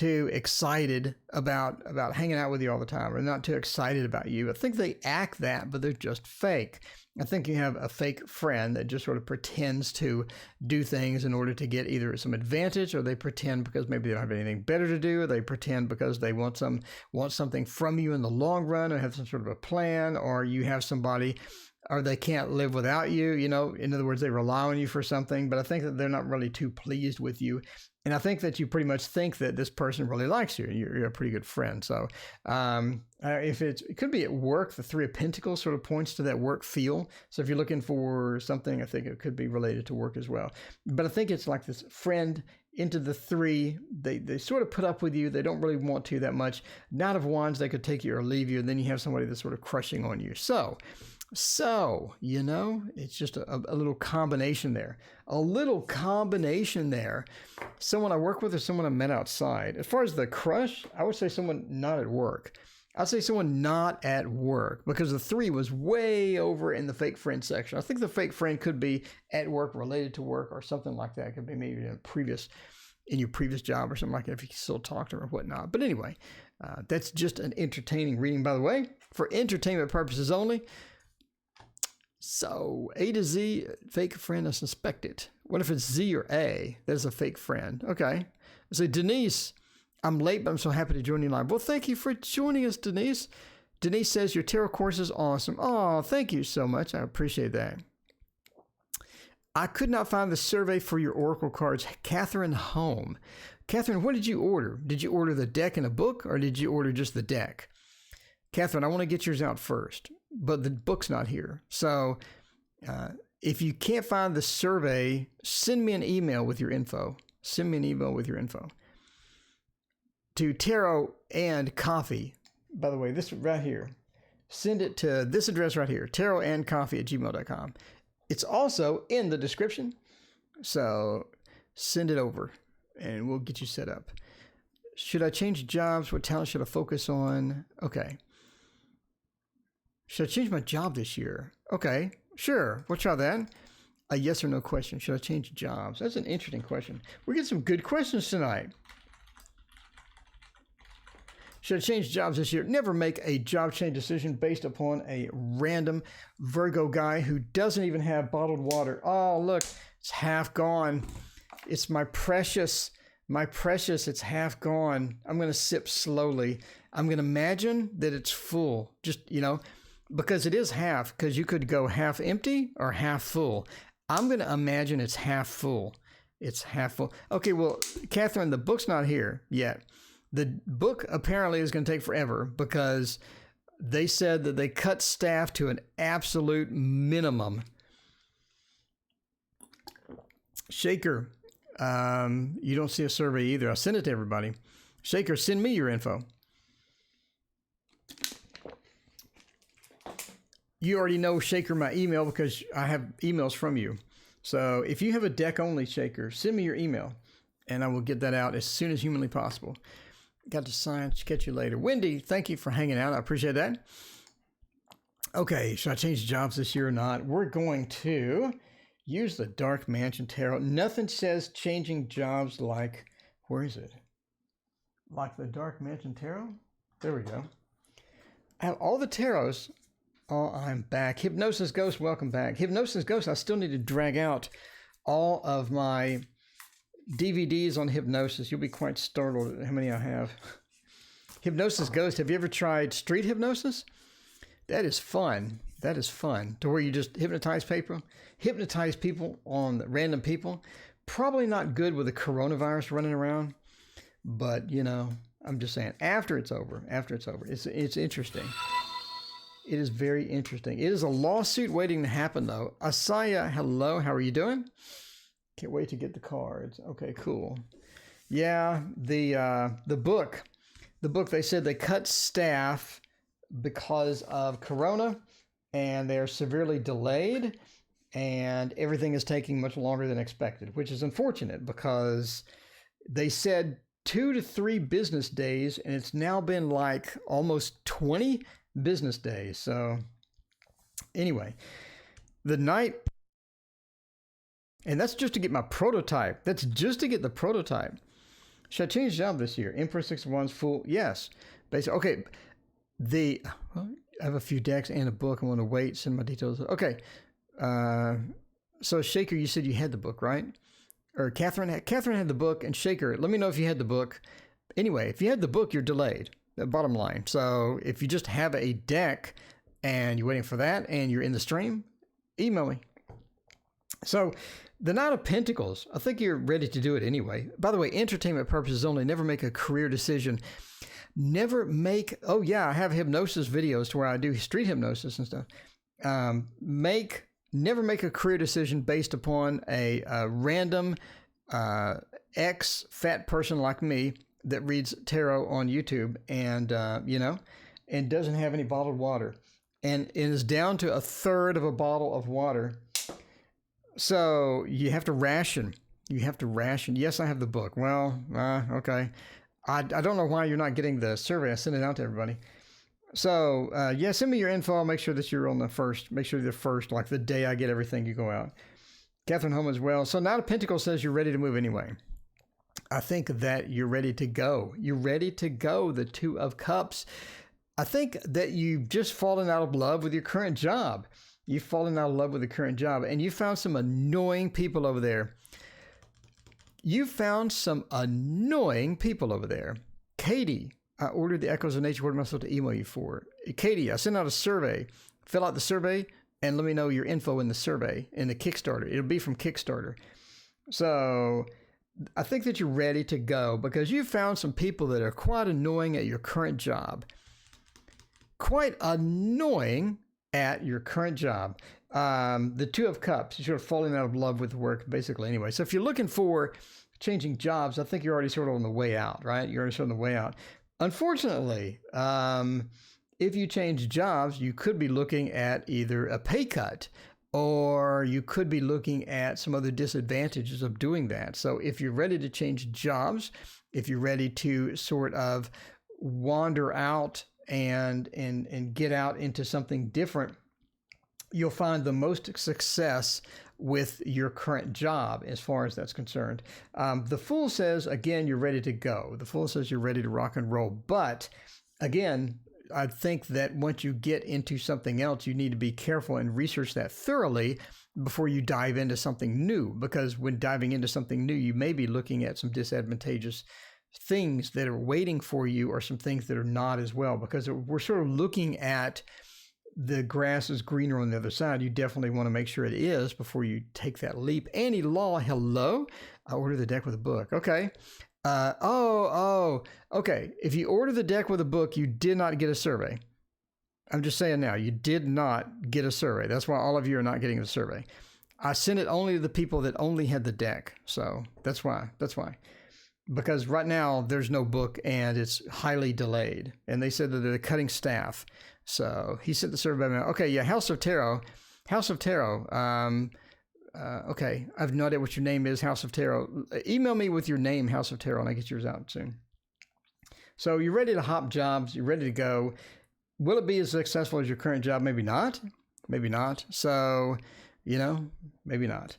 excited about hanging out with you all the time, or not too excited about you. I think they act that, but they're just fake. I think you have a fake friend that just sort of pretends to do things in order to get either some advantage, or they pretend because maybe they don't have anything better to do, or they pretend because they want something from you in the long run, or have some sort of a plan, or you have somebody, or they can't live without you. You know, in other words, they rely on you for something, but I think that they're not really too pleased with you. And I think that you pretty much think that this person really likes you, and you're a pretty good friend. So it could be at work. The Three of Pentacles sort of points to that work feel. So if you're looking for something, I think it could be related to work as well. But I think it's like this friend into the three. They sort of put up with you. They don't really want to that much. Knight of Wands, they could take you or leave you. And then you have somebody that's sort of crushing on you. So, you know, it's just a little combination there. A little combination there. Someone I work with or someone I met outside. As far as the crush, I would say someone not at work. I'd say someone not at work, because the 3 was way over in the fake friend section. I think the fake friend could be at work, related to work, or something like that. It could be maybe in your previous job or something like that, if you can still talk to them or whatnot. But anyway, that's just an entertaining reading, by the way, for entertainment purposes only. So A to Z, fake friend, I suspect it. What if it's Z or A? That's a fake friend. Okay. So Denise, I'm late, but I'm so happy to join you live. Well, thank you for joining us, Denise. Denise says your tarot course is awesome. Oh, thank you so much. I appreciate that. I could not find the survey for your oracle cards. Catherine Home. Catherine, what did you order? Did you order the deck and a book, or did you order just the deck? Catherine, I want to get yours out first, but the book's not here. So if you can't find the survey, send me an email with your info. Send me an email with your info to Tarot and Coffee. By the way, this right here. Send it to this address right here, tarotandcoffee@gmail.com. It's also in the description. So send it over and we'll get you set up. Should I change jobs? What talent should I focus on? Okay. Should I change my job this year? Okay, sure. We'll try that. A yes or no question. Should I change jobs? That's an interesting question. We're getting some good questions tonight. Should I change jobs this year? Never make a job change decision based upon a random Virgo guy who doesn't even have bottled water. Oh, look, it's half gone. It's my precious, it's half gone. I'm going to sip slowly. I'm going to imagine that it's full. Just, you know, because it is half, because you could go half empty or half full. I'm going to imagine it's half full. It's half full. Okay, well, Catherine, the book's not here yet. The book apparently is going to take forever because they said that they cut staff to an absolute minimum. Shaker, you don't see a survey either. I'll send it to everybody. Shaker, send me your info. You already know, Shaker, my email, because I have emails from you. So if you have a deck only, Shaker, send me your email and I will get that out as soon as humanly possible. Got to sign. Catch you later. Wendy, thank you for hanging out. I appreciate that. Okay, should I change jobs this year or not? We're going to use the Dark Mansion Tarot. Nothing says changing jobs like, where is it? Like the Dark Mansion Tarot? There we go. I have all the tarots. Oh, I'm back. Hypnosis Ghost, welcome back. Hypnosis Ghost, I still need to drag out all of my DVDs on hypnosis. You'll be quite startled at how many I have. Hypnosis Ghost, have you ever tried street hypnosis? That is fun. That is fun. To where you just hypnotize people on random people. Probably not good with the coronavirus running around, but you know, I'm just saying, after it's over, it's interesting. It is very interesting. It is a lawsuit waiting to happen, though. Asaya, hello. How are you doing? Can't wait to get the cards. Okay, cool. Yeah, the book. They said they cut staff because of Corona, and they're severely delayed, and everything is taking much longer than expected, which is unfortunate because they said 2 to 3 business days, and it's now been like almost 20 business days. So anyway, the night And that's just to get my prototype. That's just to get the prototype. Should I change job this year? Emperor 6 of Wands, Fool. Yes. Basically, okay. I have a few decks and a book. I want to wait. Send my details. Okay. So Shaker, you said you had the book, right? Or Catherine had the book, and Shaker, let me know if you had the book. Anyway, if you had the book, you're delayed. The bottom line. So if you just have a deck and you're waiting for that and you're in the stream, email me. So the Knight of Pentacles, I think you're ready to do it anyway. By the way, entertainment purposes only. Never make a career decision. Never make, oh yeah, I have hypnosis videos to where I do street hypnosis and stuff. Never make a career decision based upon a random ex-fat person like me that reads tarot on YouTube and, and doesn't have any bottled water and is down to a third of a bottle of water. So you have to ration. Yes, I have the book. Well, okay. I don't know why you're not getting the survey. I sent it out to everybody. So, yeah, send me your info. I'll make sure that you're on the first. Make sure you're the first, like the day I get everything, you go out. Catherine Home as well. So Knight of Pentacles says you're ready to move anyway. I think that you're ready to go. You're ready to go. The Two of Cups. I think that you've just fallen out of love with your current job. You've fallen out of love with the current job, and you found some annoying people over there. Katie, I ordered the Echoes of Nature. What am I supposed to email you for? Katie, I sent out a survey. Fill out the survey and let me know your info in the survey, in the Kickstarter. It'll be from Kickstarter. So I think that you're ready to go because you found some people that are quite annoying at your current job. Quite annoying at your current job. The Two of Cups, you're sort of falling out of love with work, basically, anyway. So if you're looking for changing jobs, I think you're already sort of on the way out, right? You're already sort of on the way out. Unfortunately, if you change jobs, you could be looking at either a pay cut or you could be looking at some other disadvantages of doing that. So if you're ready to change jobs, if you're ready to sort of wander out and get out into something different, you'll find the most success with your current job as far as that's concerned. The Fool says, again, you're ready to go. The Fool says you're ready to rock and roll. But again, I think that once you get into something else, you need to be careful and research that thoroughly before you dive into something new. Because when diving into something new, you may be looking at some disadvantageous things that are waiting for you or some things that are not as well. Because we're sort of looking at the grass is greener on the other side. You definitely want to make sure it is before you take that leap. Annie Law, hello. I ordered the deck with a book. Okay. Okay. If you order the deck with a book, you did not get a survey. I'm just saying now, you did not get a survey. That's why all of you are not getting the survey. I sent it only to the people that only had the deck. So that's why. Because right now there's no book and it's highly delayed. And they said that they're cutting staff. So he sent the survey mail. Okay, yeah, House of Tarot. Okay, I have no idea what your name is, House of Tarot. Email me with your name, House of Tarot, and I get yours out soon. So you're ready to hop jobs. You're ready to go. Will it be as successful as your current job? Maybe not. So, maybe not.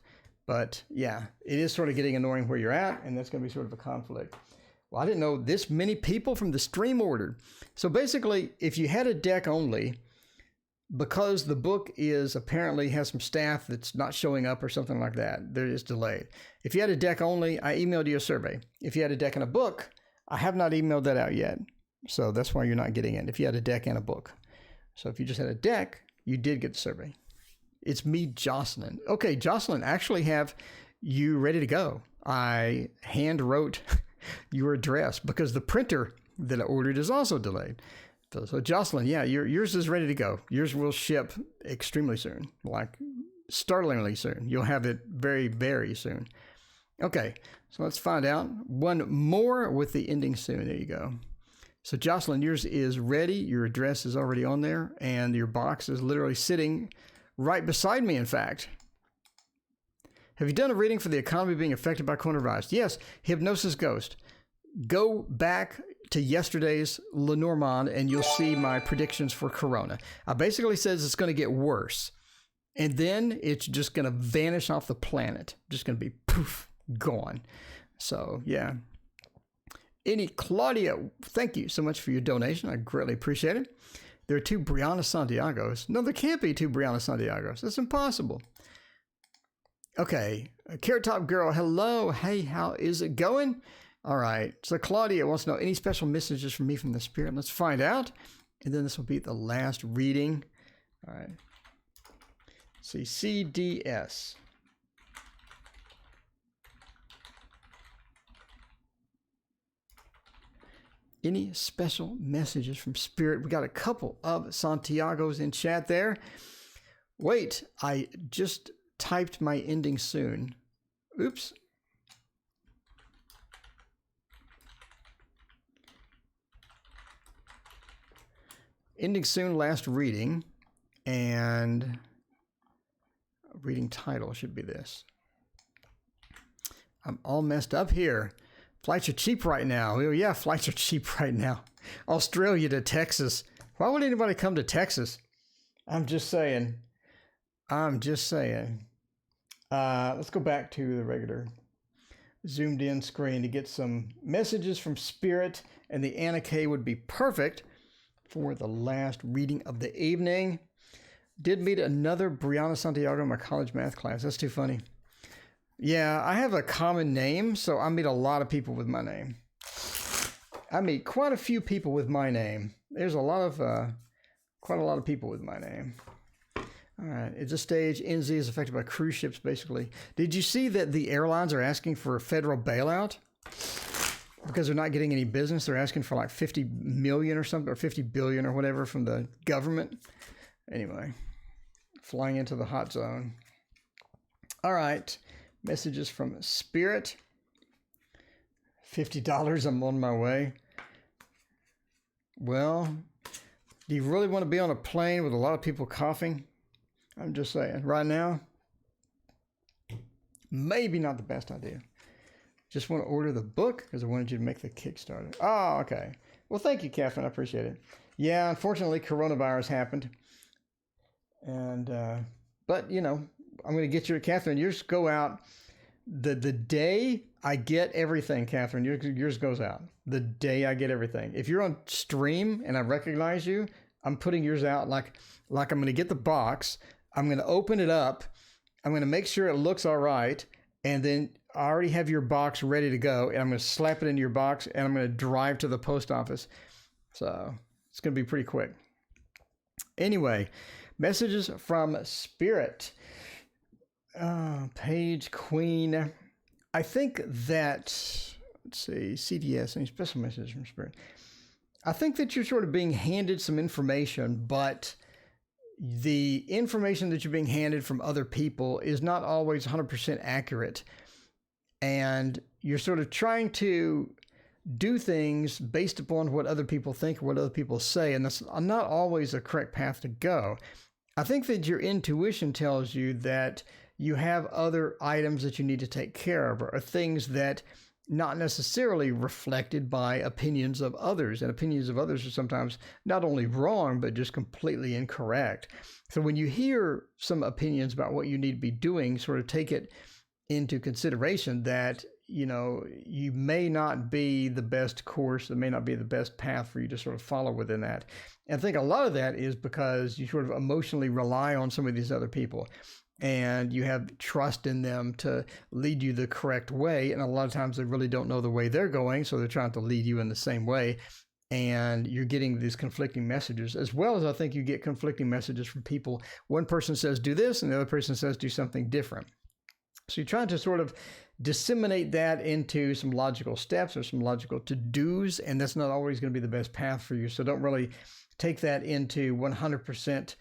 But yeah, it is sort of getting annoying where you're at, and that's going to be sort of a conflict. Well, I didn't know this many people from the stream ordered. So basically, if you had a deck only, because the book apparently has some staff that's not showing up or something like that, there is delayed. If you had a deck only, I emailed you a survey. If you had a deck and a book, I have not emailed that out yet. So that's why you're not getting it, if you had a deck and a book. So if you just had a deck, you did get the survey. It's me, Jocelyn. Okay, Jocelyn, actually have you ready to go. I hand wrote your address because the printer that I ordered is also delayed. So Jocelyn, yeah, yours is ready to go. Yours will ship extremely soon, like startlingly soon. You'll have it very, very soon. Okay, so let's find out. One more with the ending soon. There you go. So Jocelyn, yours is ready. Your address is already on there, and your box is literally sitting right beside me, in fact. Have you done a reading for the economy being affected by coronavirus? Yes, Hypnosis Ghost. Go back to yesterday's Lenormand and you'll see my predictions for Corona. I basically says it's going to get worse. And then it's just going to vanish off the planet. Just going to be poof, gone. So, yeah. Claudia, thank you so much for your donation. I greatly appreciate it. There are 2 Brianna Santiagos. No, there can't be 2 Brianna Santiagos. That's impossible. Okay. Carrot Top Girl, hello. Hey, how is it going? All right. So Claudia wants to know any special messages from me from the Spirit. Let's find out. And then this will be the last reading. All right. See, CDS. Any special messages from Spirit? We got a couple of Santiagos in chat there. Wait, I just typed my ending soon. Oops. Ending soon, last reading. And reading title should be this. I'm all messed up here. Flights are cheap right now. Oh, yeah, flights are cheap right now. Australia to Texas. Why would anybody come to Texas? I'm just saying. Let's go back to the regular zoomed in screen to get some messages from Spirit, and the Anna K would be perfect for the last reading of the evening. Did meet another Brianna Santiago in my college math class. That's too funny. Yeah, I have a common name, so I meet a lot of people with my name. I meet quite a few people with my name. There's quite a lot of people with my name. All right, at this stage, NZ is affected by cruise ships, basically. Did you see that the airlines are asking for a federal bailout? Because they're not getting any business. They're asking for like 50 million or something, or 50 billion or whatever from the government. Anyway, flying into the hot zone. All right. Messages from Spirit. $50, I'm on my way. Well, do you really want to be on a plane with a lot of people coughing? I'm just saying, right now, maybe not the best idea. Just want to order the book because I wanted you to make the Kickstarter. Oh, okay. Well, thank you, Catherine. I appreciate it. Yeah, unfortunately, coronavirus happened. And, but, you know, I'm going to get you, Catherine, yours go out the day I get everything, Catherine, yours goes out the day I get everything. If you're on stream and I recognize you, I'm putting yours out like I'm going to get the box. I'm going to open it up. I'm going to make sure it looks all right. And then I already have your box ready to go. And I'm going to slap it into your box and I'm going to drive to the post office. So it's going to be pretty quick. Anyway, messages from Spirit. Page Queen. I think that, let's see, CDS, any special messages from Spirit. I think that you're sort of being handed some information, but the information that you're being handed from other people is not always 100% accurate. And you're sort of trying to do things based upon what other people think or what other people say, and that's not always a correct path to go. I think that your intuition tells you that you have other items that you need to take care of, or things that not necessarily reflected by opinions of others. And opinions of others are sometimes not only wrong, but just completely incorrect. So when you hear some opinions about what you need to be doing, sort of take it into consideration that, you know, you may not be the best course, it may not be the best path for you to sort of follow within that. And I think a lot of that is because you sort of emotionally rely on some of these other people. And you have trust in them to lead you the correct way. And a lot of times they really don't know the way they're going, so they're trying to lead you in the same way. And you're getting these conflicting messages, as well as I think you get conflicting messages from people. One person says do this, and the other person says do something different. So you're trying to sort of disseminate that into some logical steps or some logical to-dos, and that's not always going to be the best path for you. So don't really take that into 100%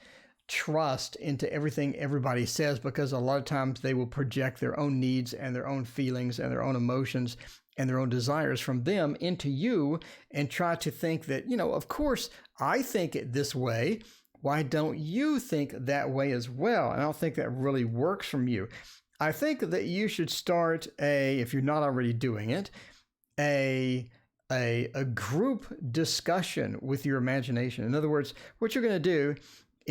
trust into everything everybody says, because a lot of times they will project their own needs and their own feelings and their own emotions and their own desires from them into you, and try to think that, you know, of course, I think it this way. Why don't you think that way as well? And I don't think that really works from you. I think that you should start if you're not already doing it, a group discussion with your imagination. In other words, what you're going to do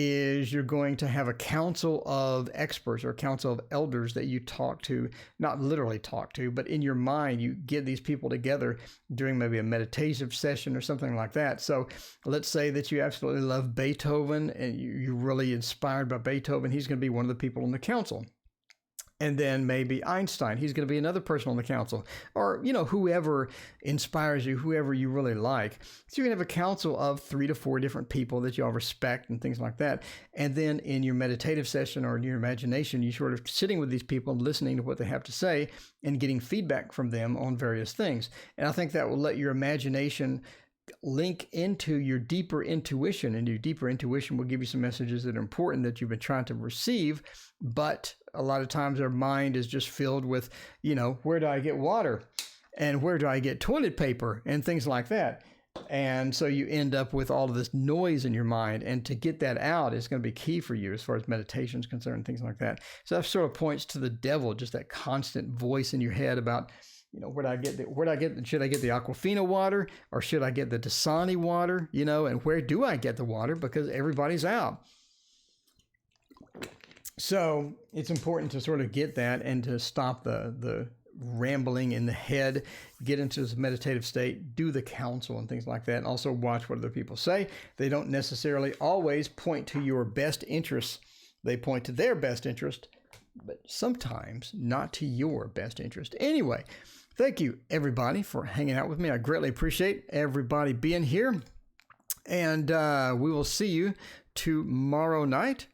is you're going to have a council of experts or a council of elders that you talk to, not literally talk to, but in your mind, you get these people together during maybe a meditative session or something like that. So let's say that you absolutely love Beethoven and you're really inspired by Beethoven. He's going to be one of the people on the council. And then maybe Einstein, he's going to be another person on the council, or, whoever inspires you, whoever you really like. So you're going to have a council of 3 to 4 different people that you all respect and things like that. And then in your meditative session or in your imagination, you're sort of sitting with these people and listening to what they have to say and getting feedback from them on various things. And I think that will let your imagination link into your deeper intuition, and your deeper intuition will give you some messages that are important that you've been trying to receive. But a lot of times our mind is just filled with, where do I get water and where do I get toilet paper and things like that. And so you end up with all of this noise in your mind, and to get that out is going to be key for you as far as meditation is concerned, things like that. So that sort of points to the devil, just that constant voice in your head about, should I get the Aquafina water or should I get the Dasani water, and where do I get the water? Because everybody's out. So it's important to sort of get that and to stop the rambling in the head, get into this meditative state, do the counsel and things like that. And also watch what other people say. They don't necessarily always point to your best interests. They point to their best interest, but sometimes not to your best interest. Anyway, thank you, everybody, for hanging out with me. I greatly appreciate everybody being here. And we will see you tomorrow night.